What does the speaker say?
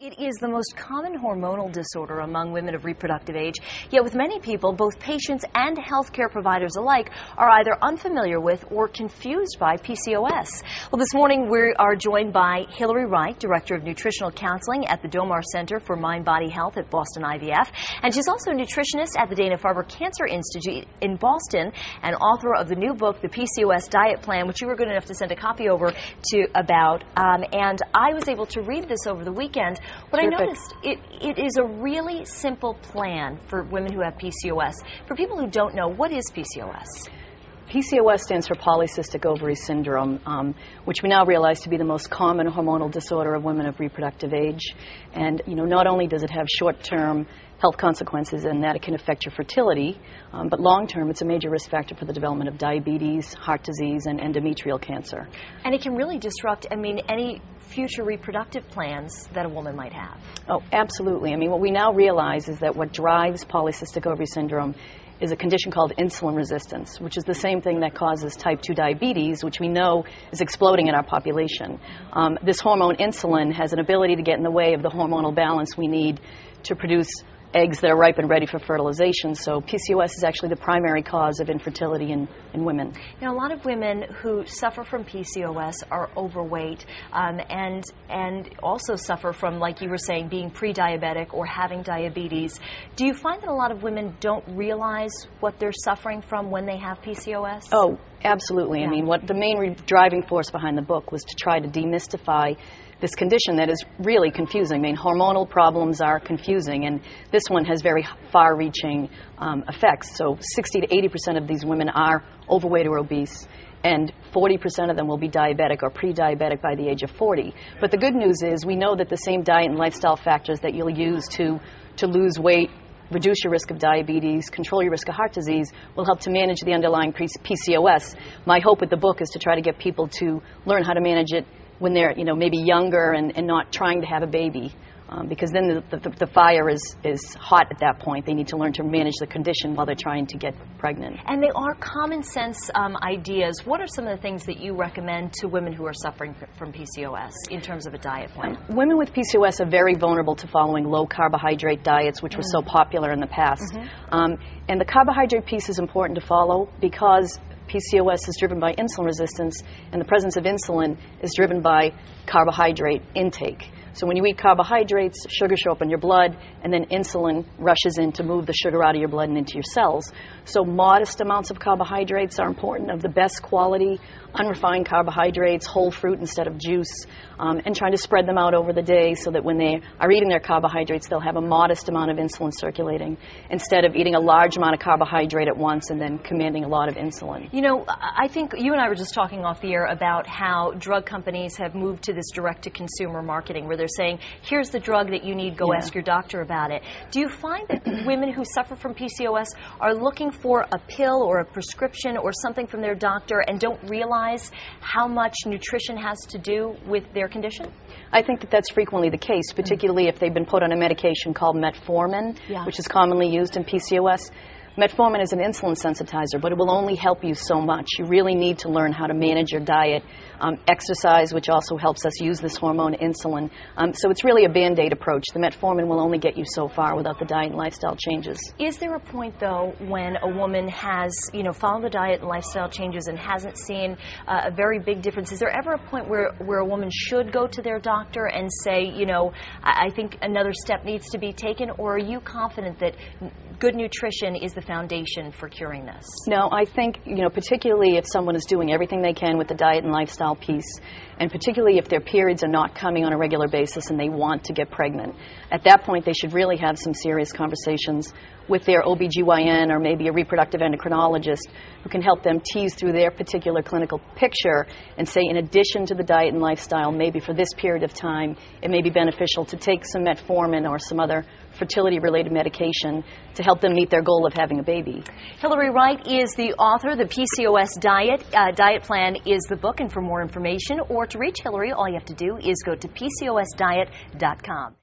It is the most common hormonal disorder among women of reproductive age, yet with many people, both patients and healthcare providers alike are either unfamiliar with or confused by PCOS. Well, this morning we are joined by Hillary Wright, Director of Nutritional Counseling at the Domar Center for Mind-Body Health at Boston IVF, and she's also a nutritionist at the Dana-Farber Cancer Institute in Boston and author of the new book, The PCOS Diet Plan, which you were good enough to send a copy over to about, and I was able to read this over the weekend. What I noticed, it is a really simple plan for women who have PCOS. For people who don't know, what is PCOS? PCOS stands for poly-cystic ovary syndrome, which we now realize to be the most common hormonal disorder of women of reproductive age. And not only does it have short-term health consequences in that it can affect your fertility, but long-term it's a major risk factor for the development of diabetes, heart disease, and endometrial cancer. And it can really disrupt, any future reproductive plans that a woman might have. Oh, absolutely. What we now realize is that what drives polycystic ovary syndrome is a condition called insulin resistance, which is the same thing that causes type 2 diabetes, which we know is exploding in our population. This hormone insulin has an ability to get in the way of the hormonal balance we need to produce eggs that are ripe and ready for fertilization. So PCOS is actually the primary cause of infertility in women. A lot of women who suffer from PCOS are overweight and also suffer from, like you were saying, being pre-diabetic or having diabetes. Do you find that a lot of women don't realize what they're suffering from when they have PCOS? Oh, absolutely. Yeah. What the main driving force behind the book was to try to demystify this condition that is really confusing. Hormonal problems are confusing, and this one has very far-reaching effects. So 60 to 80% of these women are overweight or obese, and 40% of them will be diabetic or pre-diabetic by the age of 40. But the good news is we know that the same diet and lifestyle factors that you'll use to lose weight, reduce your risk of diabetes, control your risk of heart disease, will help to manage the underlying PCOS. My hope with the book is to try to get people to learn how to manage it when they're maybe younger and not trying to have a baby, because then the fire is hot at that point. They need to learn to manage the condition while they're trying to get pregnant. And they are common sense ideas. What are some of the things that you recommend to women who are suffering from PCOS in terms of a diet plan? Women with PCOS are very vulnerable to following low carbohydrate diets, which were so popular in the past. And the carbohydrate piece is important to follow because PCOS is driven by insulin resistance, and the presence of insulin is driven by carbohydrate intake. So when you eat carbohydrates, sugars show up in your blood, and then insulin rushes in to move the sugar out of your blood and into your cells. So modest amounts of carbohydrates are important, of the best quality, unrefined carbohydrates, whole fruit instead of juice, and trying to spread them out over the day so that when they are eating their carbohydrates, they'll have a modest amount of insulin circulating instead of eating a large amount of carbohydrate at once and then commanding a lot of insulin. I think you and I were just talking off the air about how drug companies have moved to this direct-to-consumer marketing where they're saying, here's the drug that you need, go ask your doctor about it. Do you find that women who suffer from PCOS are looking for a pill or a prescription or something from their doctor and don't realize how much nutrition has to do with their condition? I think that that's frequently the case, particularly if they've been put on a medication called metformin, which is commonly used in PCOS. Metformin is an insulin sensitizer, but it will only help you so much. You really need to learn how to manage your diet, exercise, which also helps us use this hormone insulin. So it's really a Band-Aid approach. The metformin will only get you so far without the diet and lifestyle changes. Is there a point, though, when a woman has, followed the diet and lifestyle changes and hasn't seen a very big difference? Is there ever a point where a woman should go to their doctor and say, I think another step needs to be taken, or are you confident that good nutrition is the foundation for curing this? No, I think, particularly if someone is doing everything they can with the diet and lifestyle piece, and particularly if their periods are not coming on a regular basis and they want to get pregnant, at that point they should really have some serious conversations with their OBGYN or maybe a reproductive endocrinologist who can help them tease through their particular clinical picture and say, in addition to the diet and lifestyle, maybe for this period of time, it may be beneficial to take some metformin or some other fertility-related medication to help them meet their goal of having a baby. Hillary Wright is the author. The PCOS Diet Plan is the book, and for more information or to reach Hillary, all you have to do is go to PCOSdiet.com.